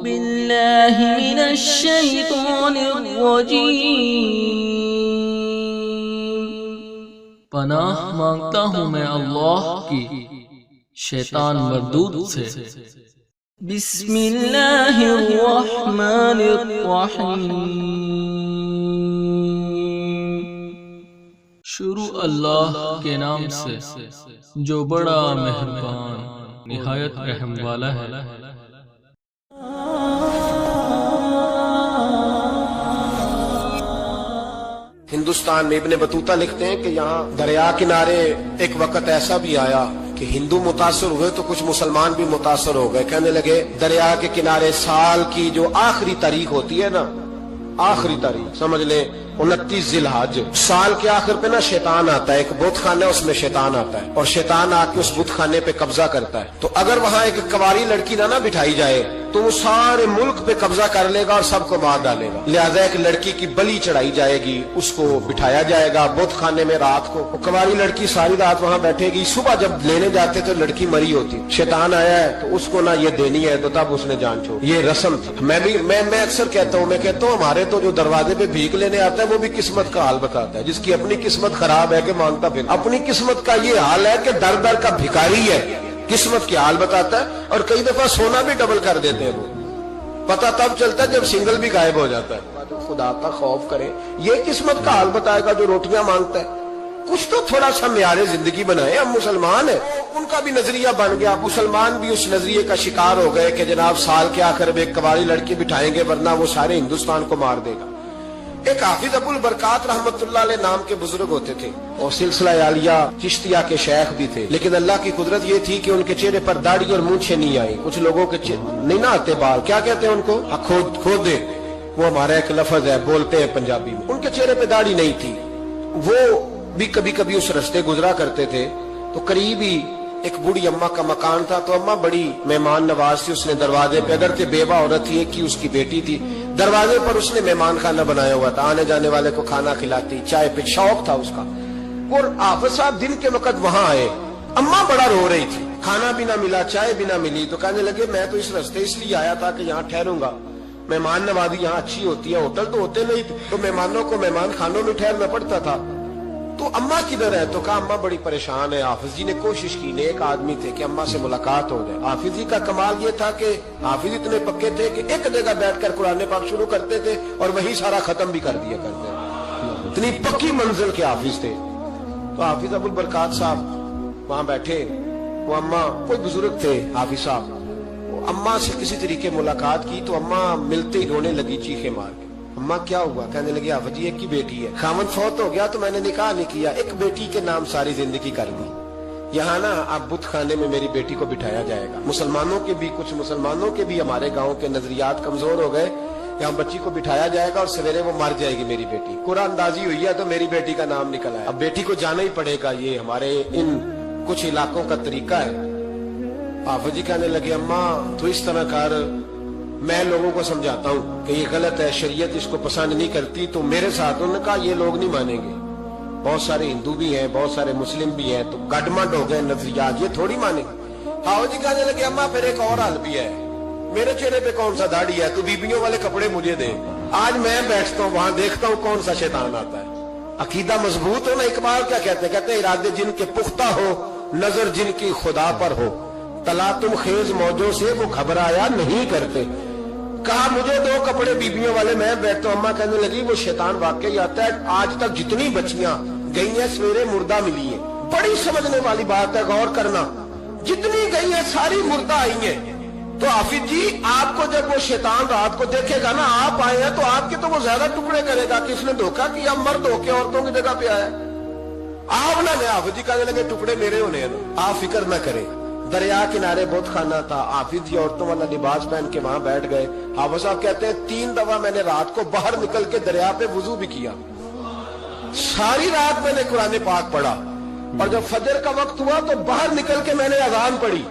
باللہ من الشیطان الرجیم۔ پناہ مانگتا ہوں میں اللہ کی شیطان مردود سے۔ بسم اللہ الرحمن الرحیم۔ شروع اللہ کے نام سے جو بڑا مہربان نہایت رحم والا ہے۔ ہندوستان میں ابن بطوطہ لکھتے ہیں کہ یہاں دریا کنارے ایک وقت ایسا بھی آیا کہ ہندو متاثر ہوئے تو کچھ مسلمان بھی متاثر ہو گئے، کہنے لگے دریا کے کنارے سال کی جو آخری تاریخ ہوتی ہے نا، آخری تاریخ سمجھ لیں 29 ذی الحج، سال کے آخر پہ نا شیطان آتا ہے، ایک بت خانہ ہے اس میں شیطان آتا ہے اور شیطان آ کے اس بت خانے پہ قبضہ کرتا ہے۔ تو اگر وہاں ایک کواری لڑکی نہ بٹھائی جائے تو وہ سارے ملک پہ قبضہ کر لے گا اور سب کو مار ڈالے گا، لہذا ایک لڑکی کی بلی چڑھائی جائے گی، اس کو بٹھایا جائے گا بت خانے میں رات کو، کواری لڑکی ساری رات وہاں بیٹھے گی، صبح جب لینے جاتے تو لڑکی مری ہوتی، شیطان آیا ہے تو اس کو نہ یہ دینی ہے تو تب اس نے جان چھوڑ، یہ رسم تھی۔ میں اکثر کہتا ہوں ہمارے تو جو دروازے پہ بھیک لینے آتا ہے وہ بھی قسمت کا حال بتاتا ہے، جس کی اپنی قسمت خراب ہے کہ مانگتا پھر، اپنی قسمت کا یہ حال ہے کہ در در کا بھکاری ہے، قسمت کی حال بتاتا ہے، اور کئی دفعہ سونا بھی ڈبل کر دیتے ہیں، وہ پتہ تب چلتا ہے جب سنگل بھی غائب ہو جاتا ہے۔ خدا کا خوف کرے، یہ قسمت کا حال بتائے گا جو روٹیاں مانگتا ہے، کچھ تو تھوڑا سا معیار زندگی بنائے، ہم مسلمان ہیں، ان کا بھی نظریہ بن گیا، مسلمان بھی اس نظریے کا شکار ہو گئے کہ جناب سال کے آخر میں ایک کواری لڑکی بٹھائیں گے ورنہ وہ سارے ہندوستان کو مار دے گا۔ ایک حافظ ابو البرکات رحمت اللہ علیہ نام کے بزرگ ہوتے تھے اور سلسلہ عالیہ چشتیہ کے شیخ بھی تھے، لیکن اللہ کی قدرت یہ تھی کہ ان کے چہرے پر داڑھی اور مونچھیں نہیں آئی، کچھ لوگوں کے نہیں نہ آتے بال، کیا کہتے ہیں ان کو، کھودے، وہ ہمارا ایک لفظ ہے، بولتے ہیں پنجابی میں، ان کے چہرے پہ داڑھی نہیں تھی، وہ بھی کبھی کبھی اس رستے گزرا کرتے تھے، تو قریب ہی ایک بوڑھی اماں کا مکان تھا، تو اماں بڑی مہمان نواز تھی، اس نے دروازے پہ، اگر تھے بیوہ عورت تھی، ایک ہی اس کی بیٹی تھی، دروازے پر اس نے مہمان خانہ بنایا ہوا تھا، آنے جانے والے کو کھانا کھلاتی، چائے پہ، شوق تھا اس کا۔ اور حافظ صاحب دن کے وقت وہاں آئے، اماں بڑا رو رہی تھی، کھانا بھی نہ ملا، چائے بھی نہ ملی، تو کہنے لگے میں تو اس راستے اس لیے آیا تھا کہ یہاں ٹھہروں گا، مہمان نوازی یہاں اچھی ہوتی ہے، ہوٹل تو ہوتے نہیں تو مہمانوں کو مہمان خانوں میں ٹھہرنا پڑتا تھا۔ تو اماں کدھر ہے؟ تو کہا اماں بڑی پریشان ہے۔ حافظ جی نے کوشش کی، نیک آدمی تھے، کہ اماں سے ملاقات ہو جائے۔ حافظ جی کا کمال یہ تھا کہ حافظ اتنے پکے تھے کہ ایک جگہ بیٹھ کر قرآن پاک شروع کرتے تھے اور وہی سارا ختم بھی کر دیا کرتے، اتنی پکی منزل کے حافظ تھے۔ تو حافظ ابو البرکات صاحب وہاں بیٹھے، وہ اماں کوئی بزرگ تھے حافظ صاحب، وہ اماں سے کسی طریقے ملاقات کی تو اماں ملتے ہی رونے لگی چیخے مار کے۔ اماں کیا ہوا؟ کہنے لگی حافظ جی ایک ہی بیٹی ہے، خاوند فوت ہو گیا تو میں نے نکاح نہیں کیا، ایک بیٹی کے نام ساری زندگی کر دی، یہاں نا اب بت خانے میں میری بیٹی کو بٹھایا جائے گا۔ مسلمانوں کے بھی کچھ مسلمانوں کے بھی ہمارے گاؤں کے نظریات کمزور ہو گئے، یہاں بچی کو بٹھایا جائے گا اور سویرے وہ مر جائے گی میری بیٹی، قرآن اندازی ہوئی ہے تو میری بیٹی کا نام نکل آیا، اب بیٹی کو جانا ہی پڑے گا، یہ ہمارے ان کچھ علاقوں کا طریقہ ہے۔ حافظ جی کہنے لگے اماں تو اس طرح کر، میں لوگوں کو سمجھاتا ہوں کہ یہ غلط ہے، شریعت اس کو پسند نہیں کرتی، تو میرے ساتھ انہوں نے کہا یہ لوگ نہیں مانیں گے، بہت سارے ہندو بھی ہیں، بہت سارے مسلم بھی ہیں، تو گڈمنڈ ہو گئے نظریات، یہ تھوڑی مانیں گے۔ حافظ جی کہنے لگے اماں پھر ایک اور حل بھی ہے، میرے چہرے پہ کون سا داڑھی ہے، تو بیبیوں والے کپڑے مجھے دے، آج میں بیٹھتا ہوں وہاں دیکھتا ہوں کون سا شیطان آتا ہے۔ عقیدہ مضبوط ہو نا، اقبال کیا کہتے ہیں ارادے جن کے پختہ ہو، نظر جن کی خدا پر ہو، تلاتم خیز موجوں سے وہ گھبرایا نہیں کرتے۔ کہا مجھے دو کپڑے بیبیوں والے، میں بیٹھتا ہوں۔ اماں کہنے لگی وہ شیطان واقعی آتا ہے، آج تک جتنی بچیاں گئی ہیں سویرے مردہ ملی ہیں، بڑی سمجھنے والی بات ہے، غور کرنا، جتنی گئی ہیں ساری مردہ آئی ہیں۔ تو حافظ جی آپ کو جب وہ شیطان رات کو دیکھے گا نا، آپ آئے ہیں تو آپ کے تو وہ زیادہ ٹکڑے کرے گا کہ اس نے دھوکہ کیا، مرد ہو کے عورتوں کی جگہ پہ آیا، آپ نہ لیں۔ حافظ جی کہنے لگے ٹکڑے میرے ہونے ہیں، آپ فکر نہ کریں۔ دریا کنارے بت خانہ تھا، حافظ جی عورتوں والا لباس پہن کے وہاں بیٹھ گئے۔ حافظ صاحب کہتے ہیں 3 دفعہ میں نے رات کو باہر نکل کے دریا پہ وضو بھی کیا، ساری رات میں نے قرآن پاک پڑھا، اور جب فجر کا وقت ہوا تو باہر نکل کے میں نے اذان پڑھی،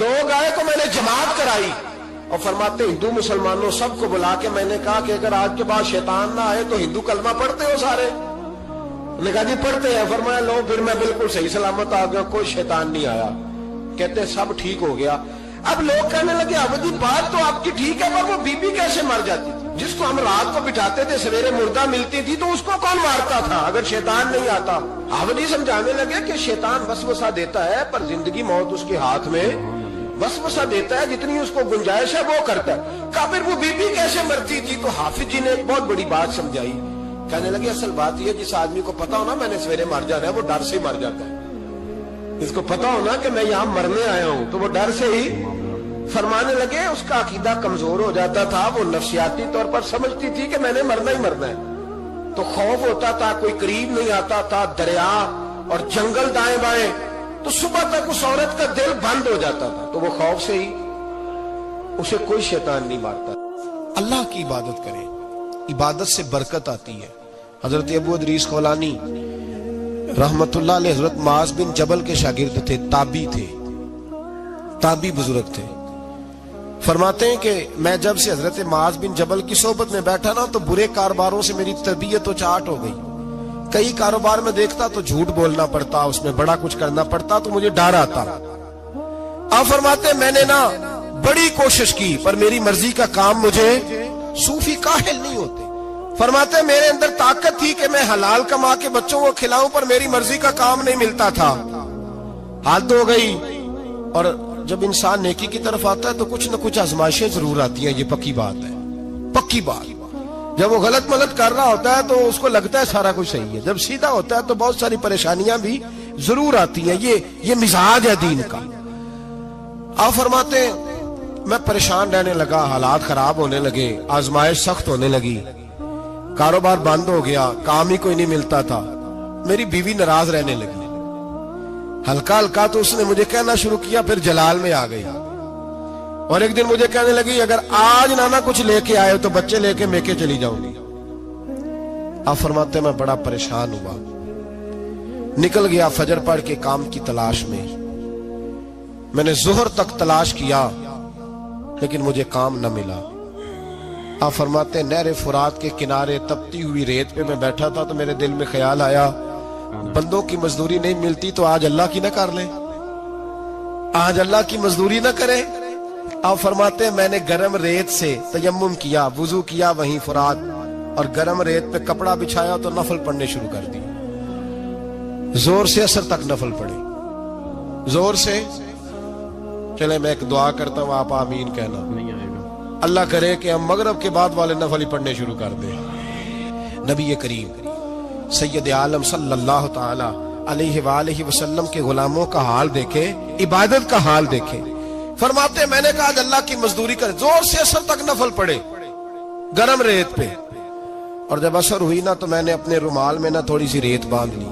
لوگ آئے تو میں نے جماعت کرائی، اور فرماتے ہندو مسلمانوں سب کو بلا کے میں نے کہا کہ اگر آج کے بعد شیطان نہ آئے تو ہندو کلمہ پڑھتے ہو سارے؟ نے کہا جی پڑھتے ہیں۔ فرمایا لو پھر میں بالکل صحیح سلامت آ گیا، کوئی شیطان نہیں آیا۔ کہتے سب ٹھیک ہو گیا۔ اب لوگ کہنے لگے اب جی بات تو آپ کی ٹھیک ہے پر وہ بی بی کیسے مر جاتی تھی؟ جس کو ہم رات کو بٹھاتے تھے سویرے مردہ ملتی تھی تو اس کو کون مارتا تھا اگر شیطان نہیں آتا؟ اب جی سمجھانے لگے کہ شیطان وسوسہ دیتا ہے پر زندگی موت اس کے ہاتھ میں، وسوسہ دیتا ہے جتنی اس کو گنجائش ہے وہ کرتا ہے۔ کہا پھر وہ بی بی کیسے مرتی تھی؟ تو حافظ جی نے ایک بہت بڑی بات سمجھائی، کہنے لگے اصل بات یہ جس آدمی کو پتا ہو نا میں نے سویرے مر جانا ہے وہ ڈر سے ہی مر جاتا ہے۔ اس کو پتا ہو نا کہ میں یہاں مرنے آیا ہوں تو وہ ڈر سے ہی، فرمانے لگے اس کا عقیدہ کمزور ہو جاتا تھا، وہ نفسیاتی طور پر سمجھتی تھی کہ میں نے مرنا ہی مرنا ہے، تو خوف ہوتا تھا، کوئی قریب نہیں آتا تھا، دریا اور جنگل دائیں بائیں، تو صبح تک اس عورت کا دل بند ہو جاتا تھا، تو وہ خوف سے ہی اسے کوئی شیطان نہیں مارتا۔ اللہ کی عبادت کریں، عبادت سے برکت آتی ہے۔ حضرت ابو ادریس خولانی رحمت اللہ علیہ حضرت معاذ بن جبل کے شاگرد تھے، تابعی بزرگ تھے۔ فرماتے ہیں کہ میں جب سے حضرت معاذ بن جبل کی صحبت میں بیٹھا نا تو برے کاروباروں سے میری طبیعت و چاٹ ہو گئی، کئی کاروبار میں دیکھتا تو جھوٹ بولنا پڑتا، اس میں بڑا کچھ کرنا پڑتا تو مجھے ڈر آتا۔ آپ فرماتے ہیں میں نے نا بڑی کوشش کی پر میری مرضی کا کام مجھے، صوفی کاہل نہیں ہوتے، فرماتے ہیں میرے اندر طاقت تھی کہ میں حلال کما کے بچوں کو کھلاؤں پر میری مرضی کا کام نہیں ملتا تھا، حد ہو گئی۔ اور جب انسان نیکی کی طرف آتا ہے تو کچھ نہ کچھ آزمائشیں ضرور آتی ہیں، یہ پکی بات ہے، پکی بات۔ جب وہ غلط ملت کر رہا ہوتا ہے تو اس کو لگتا ہے سارا کچھ صحیح ہے، جب سیدھا ہوتا ہے تو بہت ساری پریشانیاں بھی ضرور آتی ہیں، یہ مزاج ہے دین کا۔ آپ فرماتے ہیں میں پریشان رہنے لگا، حالات خراب ہونے لگے، آزمائش سخت ہونے لگی، کاروبار بند ہو گیا، کام ہی کوئی نہیں ملتا تھا، میری بیوی ناراض رہنے لگی، ہلکا ہلکا تو اس نے مجھے کہنا شروع کیا، پھر جلال میں آ گئی، اور ایک دن مجھے کہنے لگی اگر آج نانا کچھ لے کے آئے تو بچے لے کے میکے چلی جاؤں گی۔ آپ فرماتے ہیں میں بڑا پریشان ہوا، نکل گیا فجر پڑھ کے کام کی تلاش میں، میں نے ظہر تک تلاش کیا لیکن مجھے کام نہ ملا۔ آپ فرماتے ہیں نہر فرات کے کنارے تپتی ہوئی ریت پہ میں بیٹھا تھا تو میرے دل میں خیال آیا بندوں کی مزدوری نہیں ملتی تو آج اللہ کی نہ کر لیں، آج اللہ کی مزدوری نہ کریں۔ آپ فرماتے ہیں میں نے گرم ریت سے تیمم کیا، وضو کیا وہیں فرات، اور گرم ریت پہ کپڑا بچھایا تو نفل پڑھنے شروع کر دی، زور سے اثر تک نفل پڑھے، زور سے۔ چلے میں ایک دعا کرتا ہوں، آپ آمین کہنا، اللہ کرے کہ ہم مغرب کے بعد والے نفل ہی پڑھنے شروع کر دیں۔ نبی کریم سید عالم صلی اللہ تعالی علیہ وآلہ وسلم کے غلاموں کا حال دیکھے، عبادت کا حال دیکھے۔ فرماتے ہیں میں نے کہا آج اللہ کی مزدوری کر، زور سے اثر تک نفل پڑھے گرم ریت پہ، اور جب اثر ہوئی نا تو میں نے اپنے رومال میں نا تھوڑی سی ریت باندھ لی،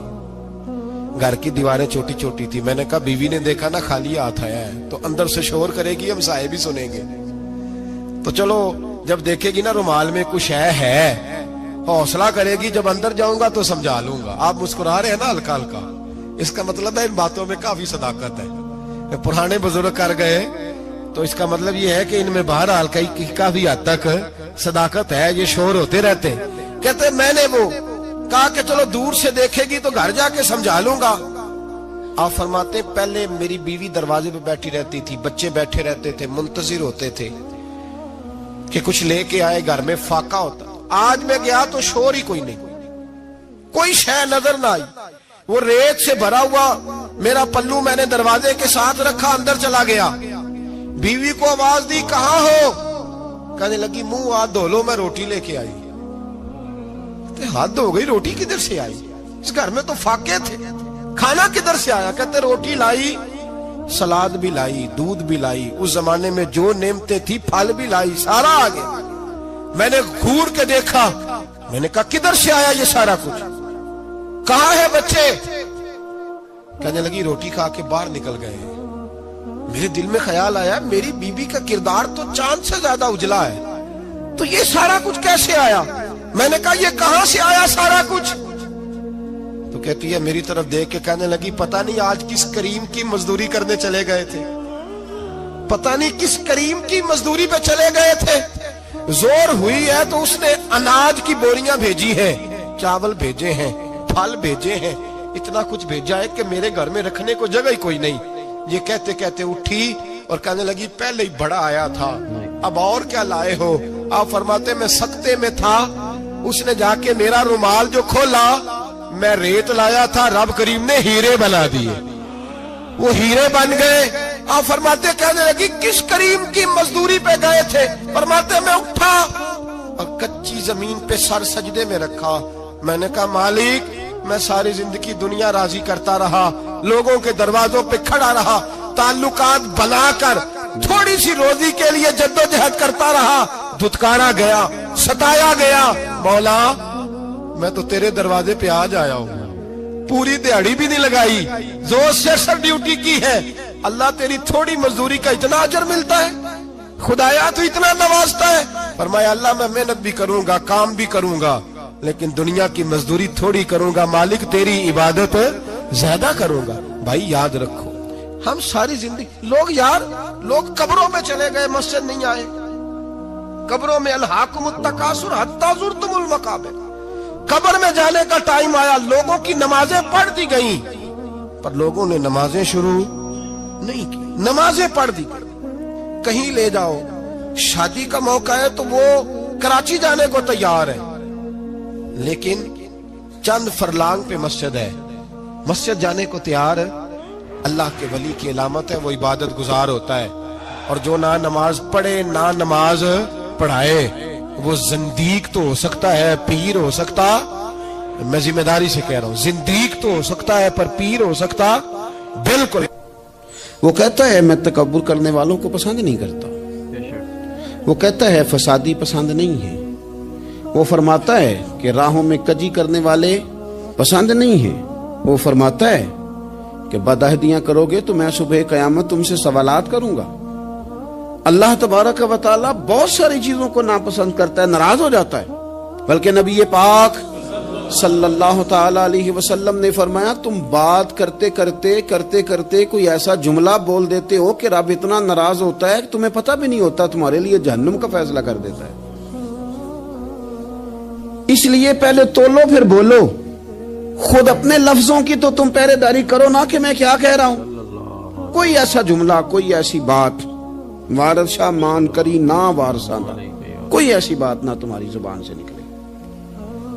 گھر کی دیواریں چھوٹی چھوٹی تھی، میں نے کہا بیوی نے دیکھا نا خالی ہاتھ آیا ہے تو اندر سے شور کرے گی، ہم سائے بھی سنیں گے، تو چلو جب دیکھے گی نا رومال میں کچھ ہے حوصلہ کرے گی، جب اندر جاؤں گا تو سمجھا لوں گا۔ آپ مسکرا رہے ہیں نا ہلکا ہلکا، اس کا مطلب ہے ان باتوں میں کافی صداقت ہے، پرانے بزرگ کر گئے تو اس کا مطلب یہ ہے کہ ان میں بہرحال کافی حد تک صداقت ہے، یہ شور ہوتے رہتے۔ کہتے میں نے وہ کہا کہ چلو دور سے دیکھے گی تو گھر جا کے سمجھا لوں گا۔ آپ فرماتے پہلے میری بیوی دروازے پہ بیٹھی رہتی تھی، بچے بیٹھے رہتے تھے، منتظر ہوتے تھے کہ کچھ لے کے آئے، گھر میں فاقہ ہوتا۔ آج میں گیا تو شور ہی کوئی نہیں، کوئی شے نظر نہ آئی، وہ ریت سے بھرا ہوا میرا پلو میں نے دروازے کے ساتھ رکھا، اندر چلا گیا، بیوی کو آواز دی کہاں ہو؟ کہنے لگی منہ ہاتھ دھو لو، میں روٹی لے کے آئی۔ ہاتھ دھو گئی، روٹی کدھر سے آئی؟ اس گھر میں تو فاقے تھے، کھانا کدھر سے آیا؟ کہتے روٹی لائی، سلاد بھی لائی، دودھ بھی لائی، اس زمانے میں جو نعمتیں تھی پھل بھی لائی، سارا آ گیا۔ میں نے گھور کے دیکھا، میں نے کہا کدھر سے آیا یہ سارا کچھ؟ کہاں ہے بچے؟ کہنے لگی روٹی کھا کے باہر نکل گئے۔ میرے دل میں خیال آیا میری بیوی کا کردار تو چاند سے زیادہ اجلا ہے، تو یہ سارا کچھ کیسے آیا؟ میں نے کہا یہ کہاں سے آیا سارا کچھ؟ تو کہتی ہے میری طرف دیکھ کے کہنے لگی پتہ نہیں آج کس کریم کی مزدوری کرنے چلے گئے تھے، پتہ نہیں کس کریم کی مزدوری پہ چلے گئے تھے، زور ہوئی ہے تو اس نے اناج کی بوریاں بھیجی ہیں، چاول بھیجے ہیں، پھل بھیجے ہیں، اتنا کچھ بھیجا ہے کہ میرے گھر میں رکھنے کو جگہ ہی کوئی نہیں۔ یہ کہتے کہتے اٹھی اور کہنے لگی پہلے ہی بڑا آیا تھا، اب اور کیا لائے ہو؟ آپ فرماتے میں سکتے میں تھا، اس نے جا کے میرا رومال جو کھولا، میں ریت لایا تھا، رب کریم نے ہیرے بنا دیے، وہ ہیرے بن گئے۔ آپ فرماتے کہنے لگی کس کریم کی مزدوری پہ گئے تھے؟ فرماتے میں اٹھا اور کچی زمین پہ سر سجدے میں رکھا، میں نے کہا مالک میں ساری زندگی دنیا راضی کرتا رہا، لوگوں کے دروازوں پہ کھڑا رہا، تعلقات بنا کر تھوڑی سی روزی کے لیے جدوجہد کرتا رہا، دھتکارا گیا، ستایا گیا، مولا میں تو تیرے دروازے پہ آج آیا ہوں، پوری دیہڑی بھی نہیں لگائی، زور سے سر ڈیوٹی کی ہے، اللہ تیری تھوڑی مزدوری کا اتنا اجر ملتا ہے؟ خدایا تو اتنا نوازتا ہے؟ فرمایا اللہ میں محنت بھی کروں گا، کام بھی کروں گا، لیکن دنیا کی مزدوری تھوڑی کروں گا، مالک تیری عبادت زیادہ کروں گا۔ بھائی یاد رکھو ہم ساری زندگی لوگ قبروں میں چلے گئے، مسجد نہیں آئے، قبروں میں الہاکم التکاثر حتی زرتم المقابر، قبر میں جانے کا ٹائم آیا، لوگوں کی نمازیں پڑھ دی گئیں پر لوگوں نے نمازیں شروع نہیں کی، نمازیں پڑھ دی گئی۔ کہیں لے جاؤ، شادی کا موقع ہے تو وہ کراچی جانے کو تیار ہے، لیکن چند فرلانگ پہ مسجد ہے، مسجد جانے کو تیار ہے۔ اللہ کے ولی کی علامت ہے وہ عبادت گزار ہوتا ہے، اور جو نہ نماز پڑھے نہ نماز پڑھائے وہ زندیق تو ہو سکتا ہے، پیر ہو سکتا، میں ذمہ داری سے کہہ رہا ہوں، زندیق تو ہو سکتا ہے پر پیر ہو سکتا بالکل۔ وہ کہتا ہے میں تکبر کرنے والوں کو پسند نہیں کرتا، وہ کہتا ہے فسادی پسند نہیں ہے، وہ فرماتا ہے کہ راہوں میں کجی کرنے والے پسند نہیں ہیں، وہ فرماتا ہے کہ بدعہدیاں کرو گے تو میں صبح قیامت تم سے سوالات کروں گا۔ اللہ تبارک و تعالیٰ بہت ساری چیزوں کو ناپسند کرتا ہے، ناراض ہو جاتا ہے، بلکہ نبی پاک صلی اللہ تعالی علیہ وسلم نے فرمایا تم بات کرتے کرتے کوئی ایسا جملہ بول دیتے ہو کہ رب اتنا ناراض ہوتا ہے کہ تمہیں پتہ بھی نہیں ہوتا، تمہارے لیے جہنم کا فیصلہ کر دیتا ہے۔ اس لیے پہلے تولو پھر بولو، خود اپنے لفظوں کی تو تم پہرے داری کرو نا کہ میں کیا کہہ رہا ہوں۔ کوئی ایسا جملہ، کوئی ایسی بات وارث شاہ مان کری نہ وارثاں دا، کوئی ایسی بات نہ تمہاری زبان سے نکلے۔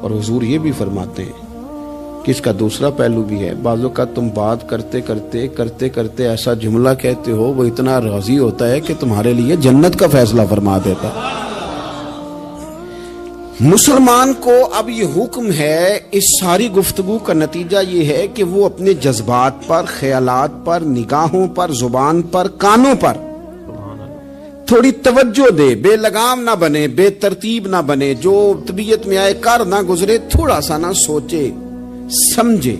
اور حضور یہ بھی فرماتے ہیں کہ اس کا دوسرا پہلو بھی ہے، بعض اوقات تم بات کرتے ایسا جملہ کہتے ہو وہ اتنا راضی ہوتا ہے کہ تمہارے لیے جنت کا فیصلہ فرما دیتا ہے۔ مسلمان کو اب یہ حکم ہے، اس ساری گفتگو کا نتیجہ یہ ہے کہ وہ اپنے جذبات پر، خیالات پر، نگاہوں پر، زبان پر، کانوں پر تھوڑی توجہ دے، بے لگام نہ بنے، بے ترتیب نہ بنے، جو طبیعت میں آئے کر نہ گزرے، تھوڑا سا نہ سوچے سمجھے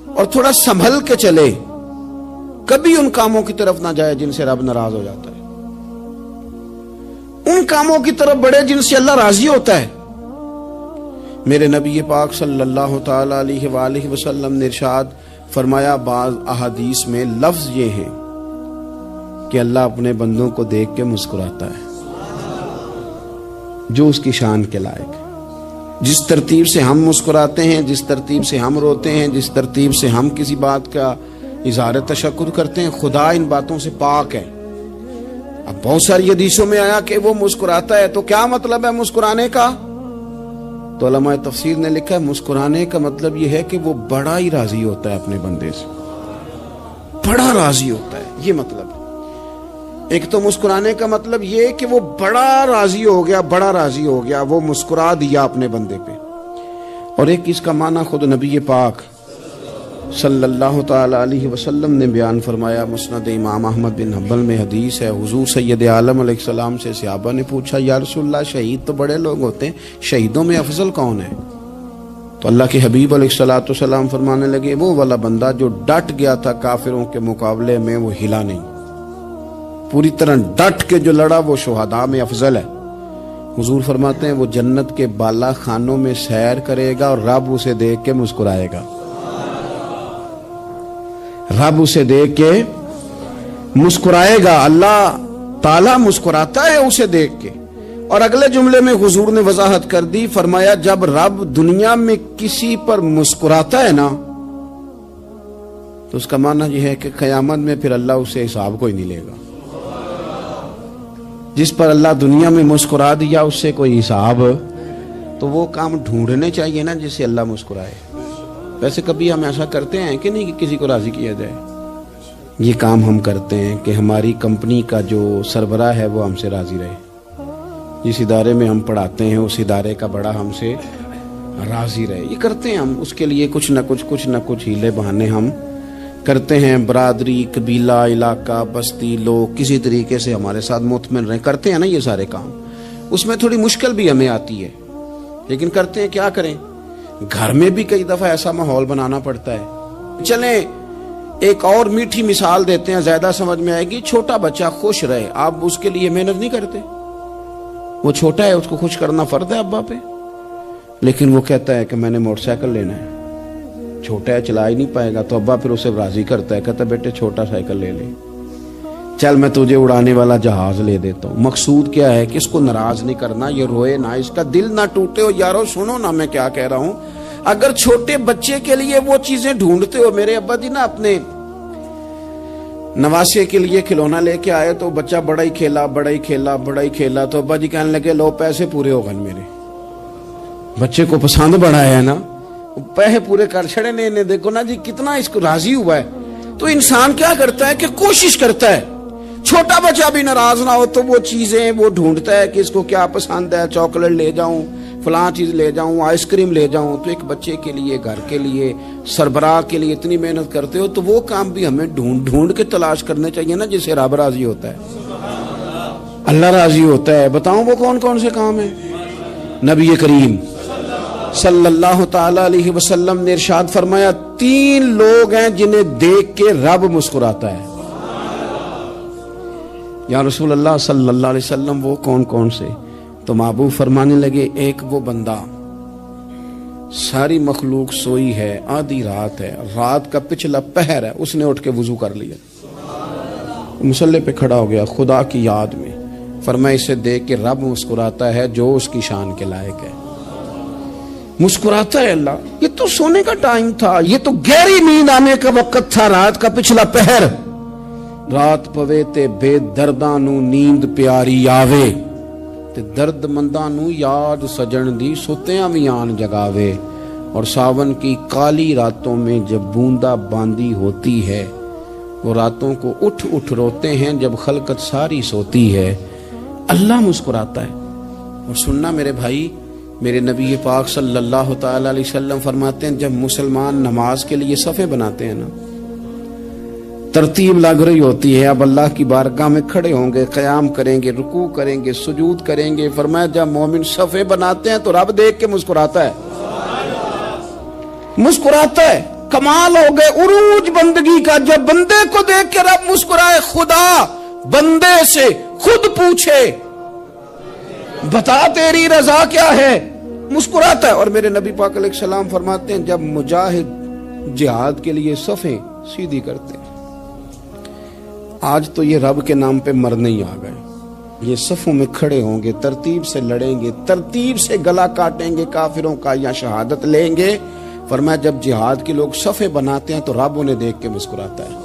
اور تھوڑا سنبھل کے چلے، کبھی ان کاموں کی طرف نہ جائے جن سے رب ناراض ہو جاتا ہے، ان کاموں کی طرف بڑھے جن سے اللہ راضی ہوتا ہے۔ میرے نبی پاک صلی اللہ تعالی علیہ وآلہ وسلم نے ارشاد فرمایا، بعض احادیث میں لفظ یہ ہیں کہ اللہ اپنے بندوں کو دیکھ کے مسکراتا ہے جو اس کی شان کے لائق ہے۔ جس ترتیب سے ہم مسکراتے ہیں، جس ترتیب سے ہم روتے ہیں، جس ترتیب سے ہم کسی بات کا اظہار تشکر کرتے ہیں، خدا ان باتوں سے پاک ہے۔ اب بہت ساری حدیثوں میں آیا کہ وہ مسکراتا ہے، تو کیا مطلب ہے مسکرانے کا؟ تو علماء تفسیر نے لکھا ہے مسکرانے کا مطلب یہ ہے کہ وہ بڑا ہی راضی ہوتا ہے اپنے بندے سے، بڑا راضی ہوتا ہے، یہ مطلب ہے۔ ایک تو مسکرانے کا مطلب یہ کہ وہ بڑا راضی ہو گیا، وہ مسکرا دیا اپنے بندے پہ، اور ایک اس کا معنی خود نبی پاک صلی اللہ تعالی علیہ وسلم نے بیان فرمایا۔ مسند امام احمد بن حنبل میں حدیث ہے، حضور سید عالم علیہ السلام سے صحابہ نے پوچھا یا رسول اللہ شہید تو بڑے لوگ ہوتے ہیں، شہیدوں میں افضل کون ہے؟ تو اللہ کے حبیب علیہ السلام فرمانے لگے وہ والا بندہ جو ڈٹ گیا تھا کافروں کے مقابلے میں، وہ ہلا نہیں، پوری طرح ڈٹ کے جو لڑا وہ شہداء میں افضل ہے۔ حضور فرماتے ہیں وہ جنت کے بالا خانوں میں سیر کرے گا اور رب اسے دیکھ کے مسکرائے گا، رب اسے دیکھ کے مسکرائے گا، اللہ تعالیٰ مسکراتا ہے اسے دیکھ کے۔ اور اگلے جملے میں حضور نے وضاحت کر دی، فرمایا جب رب دنیا میں کسی پر مسکراتا ہے نا تو اس کا معنی یہ ہے کہ قیامت میں پھر اللہ اسے حساب کوئی نہیں لے گا۔ جس پر اللہ دنیا میں مسکرا دیا اس سے کوئی حساب، تو وہ کام ڈھونڈنے چاہیے نا جس سے اللہ مسکرائے۔ ویسے کبھی ہم ایسا کرتے ہیں کہ نہیں کہ کسی کو راضی کیا جائے؟ یہ کام ہم کرتے ہیں کہ ہماری کمپنی کا جو سربراہ ہے وہ ہم سے راضی رہے، جس ادارے میں ہم پڑھاتے ہیں اس ادارے کا بڑا ہم سے راضی رہے۔ یہ کرتے ہیں ہم، اس کے لیے کچھ نہ کچھ ہیلے بہانے ہم کرتے ہیں۔ برادری، قبیلہ، علاقہ، بستی، لوگ کسی طریقے سے ہمارے ساتھ مطمئن رہیں، کرتے ہیں نا یہ سارے کام۔ اس میں تھوڑی مشکل بھی ہمیں آتی ہے، لیکن کرتے ہیں۔ کیا کریں، گھر میں بھی کئی دفعہ ایسا ماحول بنانا پڑتا ہے۔ چلیں ایک اور میٹھی مثال دیتے ہیں، زیادہ سمجھ میں آئے گی۔ چھوٹا بچہ خوش رہے، آپ اس کے لیے محنت نہیں کرتے؟ وہ چھوٹا ہے، اس کو خوش کرنا فرض ہے ابا پہ، لیکن وہ کہتا ہے کہ میں نے موٹر سائیکل لینا ہے۔ چھوٹا ہے، چلا ہی نہیں پائے گا، تو ابا پھر اسے راضی کرتا ہے، کہتا ہے بیٹے چھوٹا سائیکل لے لے، چل میں تجھے اڑانے والا جہاز لے دیتا ہوں۔ مقصود کیا ہے کہ اس کو ناراض نہیں کرنا، یہ روئے نہ، اس کا دل نہ ٹوٹے۔ ہو یارو سنو نا میں کیا کہہ رہا ہوں، اگر چھوٹے بچے کے لیے وہ چیزیں ڈھونڈتے ہو، میرے ابا جی نا اپنے نواسے کے لیے کھلونا لے کے آئے تو بچہ بڑا ہی کھیلا، تو ابا جی کہنے لگے لو پیسے پورے ہو گئے میرے۔ بچے کو پسند بڑا ہے نا، پیسے پورے کر چھڑے نے، دیکھو نا جی کتنا اس کو راضی ہوا ہے۔ تو انسان کیا کرتا ہے کہ کوشش کرتا ہے چھوٹا بچہ بھی ناراض نہ ہو، تو وہ چیزیں وہ ڈھونڈتا ہے کہ اس کو کیا پسند ہے، چاکلیٹ لے جاؤں، فلاں چیز لے جاؤں، آئس کریم لے جاؤں۔ تو ایک بچے کے لیے، گھر کے لیے، سربراہ کے لیے اتنی محنت کرتے ہو، تو وہ کام بھی ہمیں ڈھونڈ کے تلاش کرنے چاہیے نا جس سے رب راضی ہوتا ہے، اللہ راضی ہوتا ہے۔ بتاؤں وہ کون کون سے کام ہیں؟ نبی کریم صلی اللہ تعالی علیہ وسلم نے ارشاد فرمایا 3 لوگ ہیں جنہیں دیکھ کے رب مسکراتا ہے۔ یا رسول اللہ صلی اللہ علیہ وسلم وہ کون کون سے؟ تو محبوب فرمانے لگے ایک وہ بندہ ساری مخلوق سوئی ہے، آدھی رات ہے، رات کا پچھلا پہر ہے، اس نے اٹھ کے وضو کر لیا، مصلی پہ کھڑا ہو گیا خدا کی یاد میں، فرمایا اسے دیکھ کے رب مسکراتا ہے جو اس کی شان کے لائق ہے۔ مسکراتا ہے اللہ۔ یہ تو سونے کا ٹائم تھا، یہ تو گہری نیند آنے کا وقت تھا، رات کا پچھلا پہر۔ رات پوے تے بے درداں نو نیند پیاری آوے، تے درد منداں نو یاد سجن دی ستیاں وی آن جگاوے۔ اور ساون کی کالی راتوں میں جب بوندا باندی ہوتی ہے، وہ راتوں کو اٹھ اٹھ روتے ہیں جب خلقت ساری سوتی ہے، اللہ مسکراتا ہے۔ اور سننا میرے بھائی، میرے نبی پاک صلی اللہ تعالی علیہ وسلم فرماتے ہیں جب مسلمان نماز کے لیے صفیں بناتے ہیں نا، ترتیب لگ رہی ہوتی ہے، اب اللہ کی بارگاہ میں کھڑے ہوں گے، قیام کریں گے، رکوع کریں گے، سجود کریں گے، فرمایا جب مومن صفیں بناتے ہیں تو رب دیکھ کے مسکراتا ہے، مسکراتا ہے۔ کمال ہو گئے عروج بندگی کا، جب بندے کو دیکھ کے رب مسکرائے۔ خدا بندے سے خود پوچھے بتا تیری رضا کیا ہے، مسکراتا ہے۔ اور میرے نبی پاک علیہ السلام فرماتے ہیں جب مجاہد جہاد کے لیے صفیں سیدھی کرتے ہیں، آج تو یہ رب کے نام پہ مرنے ہی آ گئے، یہ صفوں میں کھڑے ہوں گے، ترتیب سے لڑیں گے، ترتیب سے گلا کاٹیں گے کافروں کا یا شہادت لیں گے۔ فرمایا جب جہاد کے لوگ صفیں بناتے ہیں تو رب انہیں دیکھ کے مسکراتا ہے۔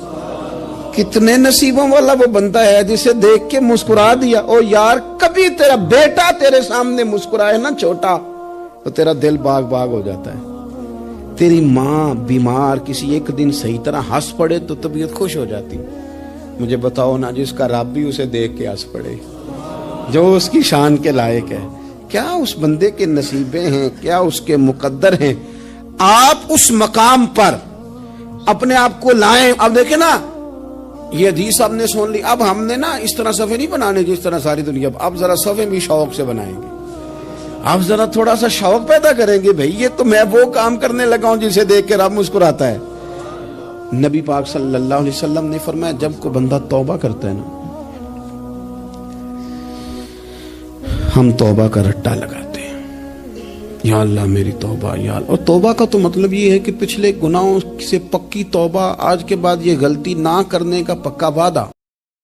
کتنے نصیبوں والا وہ بندہ ہے جسے دیکھ کے مسکرا دیا۔ او یار کبھی تیرا بیٹا تیرے سامنے مسکرائے نا چھوٹا، تو تیرا دل باغ باغ ہو جاتا ہے۔ تیری ماں بیمار کسی ایک دن صحیح طرح ہنس پڑے تو طبیعت خوش ہو جاتی۔ مجھے بتاؤ نا جس کا رب بھی اسے دیکھ کے ہنس پڑے، جو اس کی شان کے لائق ہے، کیا اس بندے کے نصیبیں ہیں، کیا اس کے مقدر ہیں۔ آپ اس مقام پر اپنے آپ کو لائیں۔ اب دیکھیں نا یہ حدیث آپ نے سن لی، اب ہم نے نا اس طرح صفحے نہیں بنانے جس طرح ساری دنیا، اب ذرا صفحے بھی شوق سے بنائیں گے، اب ذرا تھوڑا سا شوق پیدا کریں گے، بھئی یہ تو میں وہ کام کرنے لگا ہوں جسے دیکھ کے رب مسکراتا ہے۔ نبی پاک صلی اللہ علیہ وسلم نے فرمایا جب کوئی بندہ توبہ کرتا ہے نا، ہم توبہ کا رٹا لگاتے ہیں، یا اللہ میری توبہ یا اللہ۔ اور توبہ کا تو مطلب یہ ہے کہ پچھلے گناہوں سے پکی توبہ، آج کے بعد یہ غلطی نہ کرنے کا پکا وعدہ۔